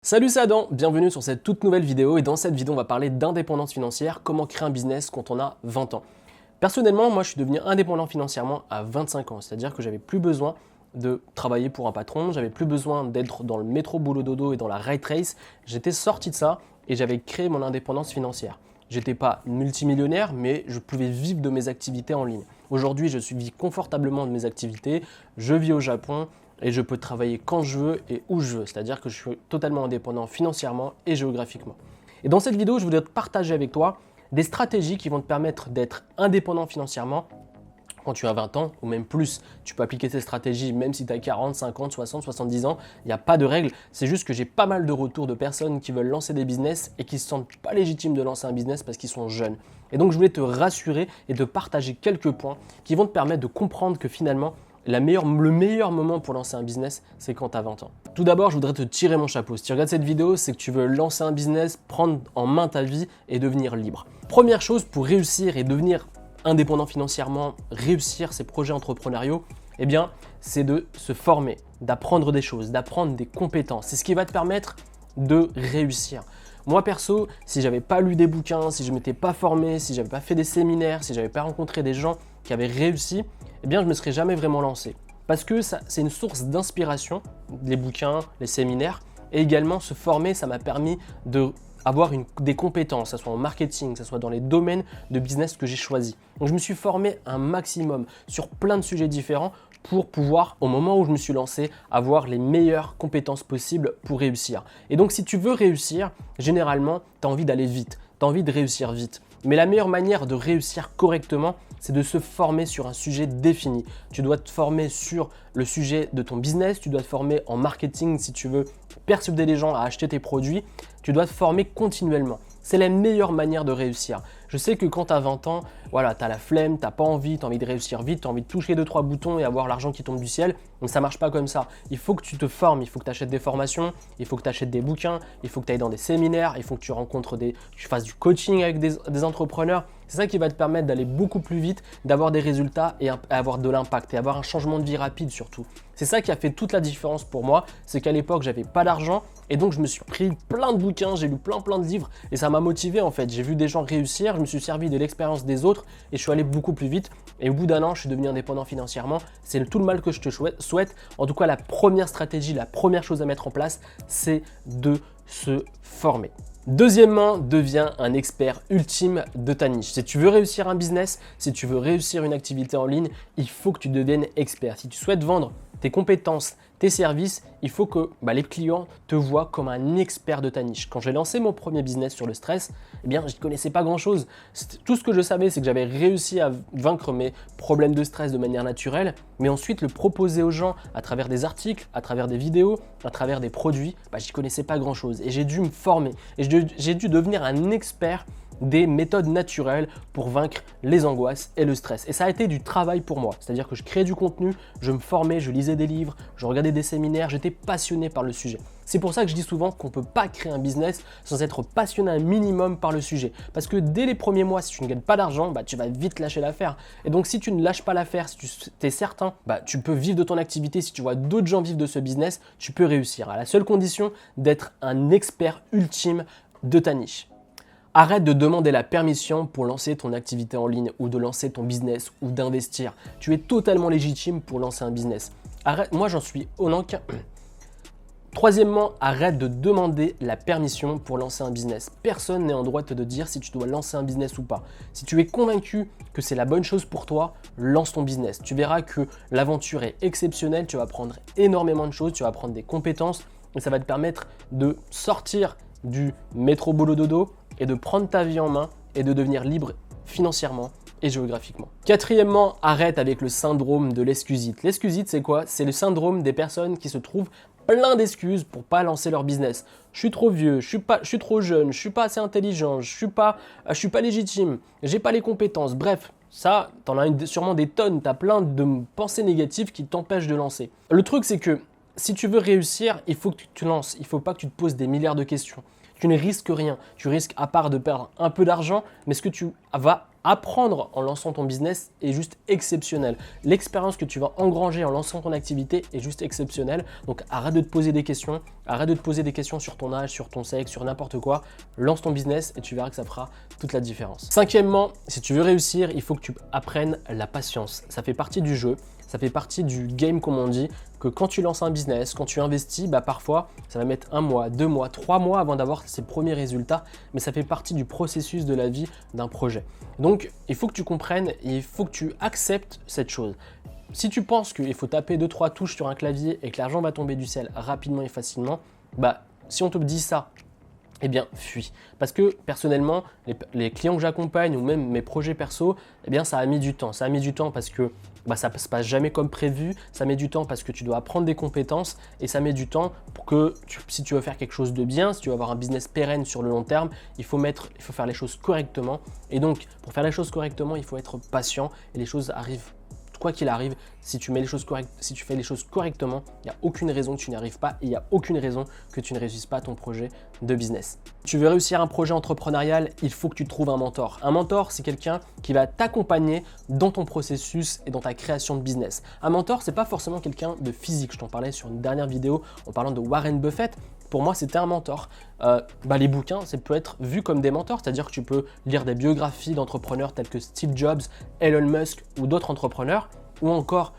Salut, c'est Adam, bienvenue sur cette toute nouvelle vidéo et dans cette vidéo on va parler d'indépendance financière, comment créer un business quand on a 20 ans. Personnellement, moi je suis devenu indépendant financièrement à 25 ans, c'est-à-dire que j'avais plus besoin de travailler pour un patron, j'avais plus besoin d'être dans le métro boulot dodo et dans la rat race, j'étais sorti de ça et j'avais créé mon indépendance financière. J'étais pas multimillionnaire mais je pouvais vivre de mes activités en ligne. Aujourd'hui je vis confortablement de mes activités, je vis au Japon, et je peux travailler quand je veux et où je veux. C'est-à-dire que je suis totalement indépendant financièrement et géographiquement. Et dans cette vidéo, je voudrais te partager avec toi des stratégies qui vont te permettre d'être indépendant financièrement quand tu as 20 ans ou même plus. Tu peux appliquer ces stratégies même si tu as 40, 50, 60, 70 ans. Il n'y a pas de règle. C'est juste que j'ai pas mal de retours de personnes qui veulent lancer des business et qui ne se sentent pas légitimes de lancer un business parce qu'ils sont jeunes. Et donc, je voulais te rassurer et te partager quelques points qui vont te permettre de comprendre que finalement, le meilleur moment pour lancer un business, c'est quand tu as 20 ans. Tout d'abord, je voudrais te tirer mon chapeau. Si tu regardes cette vidéo, c'est que tu veux lancer un business, prendre en main ta vie et devenir libre. Première chose pour réussir et devenir indépendant financièrement, réussir ses projets entrepreneuriaux, eh bien, c'est de se former, d'apprendre des choses, d'apprendre des compétences. C'est ce qui va te permettre de réussir. Moi perso, si j'avais pas lu des bouquins, si je m'étais pas formé, si j'avais pas fait des séminaires, si j'avais pas rencontré des gens qui avaient réussi, eh bien je me serais jamais vraiment lancé. Parce que c'est une source d'inspiration, les bouquins, les séminaires, et également se former, ça m'a permis d'avoir des compétences, que ce soit en marketing, que ce soit dans les domaines de business que j'ai choisis. Donc je me suis formé un maximum sur plein de sujets différents pour pouvoir, au moment où je me suis lancé, avoir les meilleures compétences possibles pour réussir. Et donc si tu veux réussir, généralement, tu as envie d'aller vite, tu as envie de réussir vite. Mais la meilleure manière de réussir correctement, c'est de se former sur un sujet défini. Tu dois te former sur le sujet de ton business, tu dois te former en marketing si tu veux persuader les gens à acheter tes produits, tu dois te former continuellement. C'est la meilleure manière de réussir. Je sais que quand tu as 20 ans, voilà, tu as la flemme, tu n'as pas envie, tu as envie de réussir vite, tu as envie de toucher 2-3 boutons et avoir l'argent qui tombe du ciel. Mais ça ne marche pas comme ça. Il faut que tu te formes, il faut que tu achètes des formations, il faut que tu achètes des bouquins, il faut que tu ailles dans des séminaires, il faut que tu rencontres tu fasses du coaching avec des entrepreneurs. C'est ça qui va te permettre d'aller beaucoup plus vite, d'avoir des résultats et avoir de l'impact et avoir un changement de vie rapide surtout. C'est ça qui a fait toute la différence pour moi, c'est qu'à l'époque, j'avais pas d'argent et donc je me suis pris plein de bouquins, j'ai lu plein de livres et ça m'a motivé en fait. J'ai vu des gens réussir, je me suis servi de l'expérience des autres et je suis allé beaucoup plus vite. Et au bout d'un an, je suis devenu indépendant financièrement. C'est tout le mal que je te souhaite. En tout cas, la première stratégie, la première chose à mettre en place, c'est de se former. Deuxièmement, deviens un expert ultime de ta niche. Si tu veux réussir un business, si tu veux réussir une activité en ligne, il faut que tu deviennes expert. Si tu souhaites vendre tes compétences, tes services, il faut que les clients te voient comme un expert de ta niche. Quand j'ai lancé mon premier business sur le stress, eh bien, je ne connaissais pas grand-chose. Tout ce que je savais, c'est que j'avais réussi à vaincre mes problèmes de stress de manière naturelle, mais ensuite le proposer aux gens à travers des articles, à travers des vidéos, à travers des produits, je n'y connaissais pas grand-chose. Et j'ai dû me former. Et j'ai dû devenir un expert des méthodes naturelles pour vaincre les angoisses et le stress. Et ça a été du travail pour moi. C'est-à-dire que je créais du contenu, je me formais, je lisais des livres, je regardais des séminaires, j'étais passionné par le sujet. C'est pour ça que je dis souvent qu'on ne peut pas créer un business sans être passionné un minimum par le sujet. Parce que dès les premiers mois, si tu ne gagnes pas d'argent, tu vas vite lâcher l'affaire. Et donc si tu ne lâches pas l'affaire, si tu es certain, tu peux vivre de ton activité. Si tu vois d'autres gens vivre de ce business, tu peux réussir. À la seule condition d'être un expert ultime de ta niche. Arrête de demander la permission pour lancer ton activité en ligne ou de lancer ton business ou d'investir. Tu es totalement légitime pour lancer un business. Arrête, moi j'en suis honnête. Troisièmement, arrête de demander la permission pour lancer un business. Personne n'est en droit de te dire si tu dois lancer un business ou pas. Si tu es convaincu que c'est la bonne chose pour toi, lance ton business. Tu verras que l'aventure est exceptionnelle, tu vas apprendre énormément de choses, tu vas apprendre des compétences et ça va te permettre de sortir du métro boulot dodo et de prendre ta vie en main et de devenir libre financièrement et géographiquement. Quatrièmement, arrête avec le syndrome de l'excusite. L'excusite, c'est quoi? C'est le syndrome des personnes qui se trouvent plein d'excuses pour pas lancer leur business. Je suis trop vieux, je suis trop jeune, je suis pas assez intelligent, je suis pas légitime, j'ai pas les compétences. Bref, ça, t'en as sûrement des tonnes, t'as plein de pensées négatives qui t'empêchent de lancer. Le truc, c'est que si tu veux réussir, il faut que tu te lances. Il faut pas que tu te poses des milliards de questions. Tu ne risques rien. Tu risques à part de perdre un peu d'argent, mais ce que tu vas apprendre en lançant ton business est juste exceptionnel. L'expérience que tu vas engranger en lançant ton activité est juste exceptionnelle. Donc arrête de te poser des questions, arrête de te poser des questions sur ton âge, sur ton sexe, sur n'importe quoi. Lance ton business et tu verras que ça fera toute la différence. Cinquièmement, si tu veux réussir, il faut que tu apprennes la patience. Ça fait partie du jeu. Ça fait partie du game, comme on dit, que quand tu lances un business, quand tu investis, parfois, ça va mettre 1 mois, 2 mois, 3 mois avant d'avoir ses premiers résultats, mais ça fait partie du processus de la vie d'un projet. Donc, il faut que tu comprennes et il faut que tu acceptes cette chose. Si tu penses qu'il faut taper 2-3 touches sur un clavier et que l'argent va tomber du ciel rapidement et facilement, si on te dit ça, eh bien, fuis. Parce que personnellement, les clients que j'accompagne ou même mes projets perso, eh bien, ça a mis du temps. Ça a mis du temps parce que ça ne se passe jamais comme prévu. Ça met du temps parce que tu dois apprendre des compétences et ça met du temps pour que si tu veux faire quelque chose de bien, si tu veux avoir un business pérenne sur le long terme, il faut faire les choses correctement. Et donc, pour faire les choses correctement, il faut être patient et les choses arrivent. Quoi qu'il arrive, si tu fais les choses correctement, il n'y a aucune raison que tu n'y arrives pas et il n'y a aucune raison que tu ne réussisses pas ton projet de business. Tu veux réussir un projet entrepreneurial, il faut que tu trouves un mentor. Un mentor, c'est quelqu'un qui va t'accompagner dans ton processus et dans ta création de business. Un mentor, c'est pas forcément quelqu'un de physique. Je t'en parlais sur une dernière vidéo en parlant de Warren Buffett. Pour moi, c'était un mentor. Les bouquins, ça peut être vu comme des mentors, c'est-à-dire que tu peux lire des biographies d'entrepreneurs tels que Steve Jobs, Elon Musk ou d'autres entrepreneurs, ou encore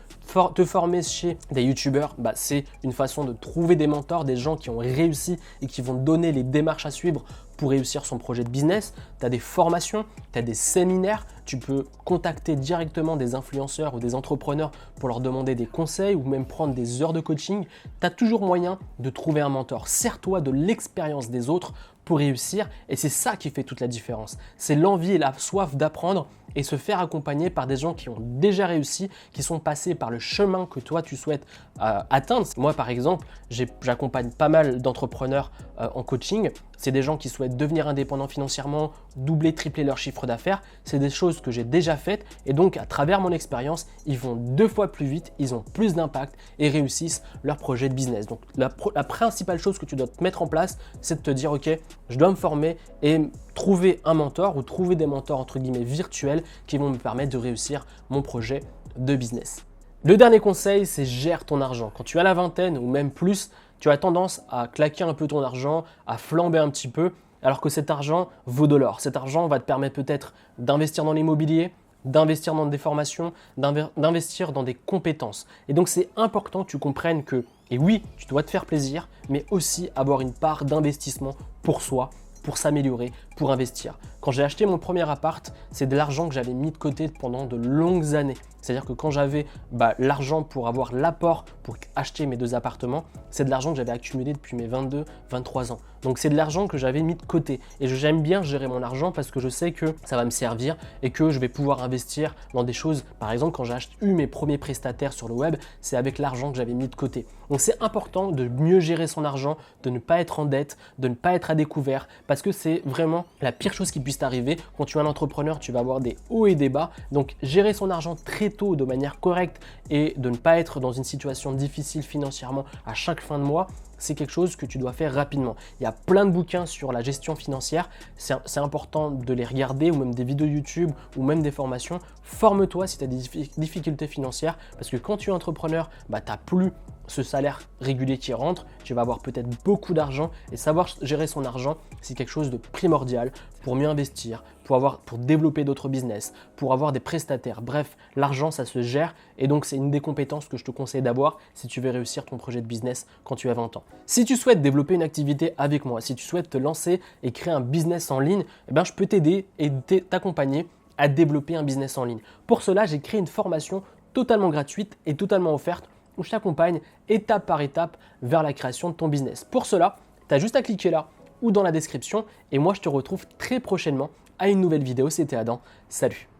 te former chez des youtubeurs, c'est une façon de trouver des mentors, des gens qui ont réussi et qui vont te donner les démarches à suivre pour réussir son projet de business. Tu as des formations, tu as des séminaires, tu peux contacter directement des influenceurs ou des entrepreneurs pour leur demander des conseils ou même prendre des heures de coaching. Tu as toujours moyen de trouver un mentor. Sers-toi de l'expérience des autres pour réussir et c'est ça qui fait toute la différence. C'est l'envie et la soif d'apprendre et se faire accompagner par des gens qui ont déjà réussi, qui sont passés par le chemin que toi tu souhaites atteindre. Moi par exemple, j'accompagne pas mal d'entrepreneurs en coaching. C'est des gens qui souhaitent devenir indépendants financièrement, doubler, tripler leur chiffre d'affaires. C'est des choses que j'ai déjà faites et donc à travers mon expérience, ils vont 2 fois plus vite, ils ont plus d'impact et réussissent leur projet de business. Donc la principale chose que tu dois te mettre en place, c'est de te dire ok, je dois me former et trouver un mentor ou trouver des mentors entre guillemets virtuels qui vont me permettre de réussir mon projet de business. Le dernier conseil, c'est gère ton argent. Quand tu as la vingtaine ou même plus, tu as tendance à claquer un peu ton argent, à flamber un petit peu, alors que cet argent vaut de l'or. Cet argent va te permettre peut-être d'investir dans l'immobilier, d'investir dans des formations, d'investir dans des compétences. Et donc c'est important que tu comprennes que, et oui, tu dois te faire plaisir, mais aussi avoir une part d'investissement pour soi, pour s'améliorer, pour investir. Quand j'ai acheté mon premier appart, c'est de l'argent que j'avais mis de côté pendant de longues années. C'est-à-dire que quand j'avais l'argent pour avoir l'apport pour acheter mes 2 appartements, c'est de l'argent que j'avais accumulé depuis mes 22, 23 ans. Donc c'est de l'argent que j'avais mis de côté. Et j'aime bien gérer mon argent parce que je sais que ça va me servir et que je vais pouvoir investir dans des choses. Par exemple, quand j'ai eu mes premiers prestataires sur le web, c'est avec l'argent que j'avais mis de côté. Donc c'est important de mieux gérer son argent, de ne pas être en dette, de ne pas être à découvert parce que c'est vraiment la pire chose qui puisse t'arriver. Quand tu es un entrepreneur, tu vas avoir des hauts et des bas. Donc gérer son argent très tôt de manière correcte et de ne pas être dans une situation difficile financièrement à chaque fin de mois, c'est quelque chose que tu dois faire rapidement. Il y a plein de bouquins sur la gestion financière, c'est important de les regarder ou même des vidéos YouTube ou même des formations. Forme-toi si tu as des difficultés financières parce que quand tu es entrepreneur, tu n'as plus ce salaire régulier qui rentre, tu vas avoir peut-être beaucoup d'argent et savoir gérer son argent, c'est quelque chose de primordial pour mieux investir, pour développer d'autres business, pour avoir des prestataires. Bref, l'argent, ça se gère et donc c'est une des compétences que je te conseille d'avoir si tu veux réussir ton projet de business quand tu as 20 ans. Si tu souhaites développer une activité avec moi, si tu souhaites te lancer et créer un business en ligne, je peux t'aider et t'accompagner à développer un business en ligne. Pour cela, j'ai créé une formation totalement gratuite et totalement offerte où je t'accompagne étape par étape vers la création de ton business. Pour cela, tu as juste à cliquer là ou dans la description et moi je te retrouve très prochainement à une nouvelle vidéo. C'était Adam, salut!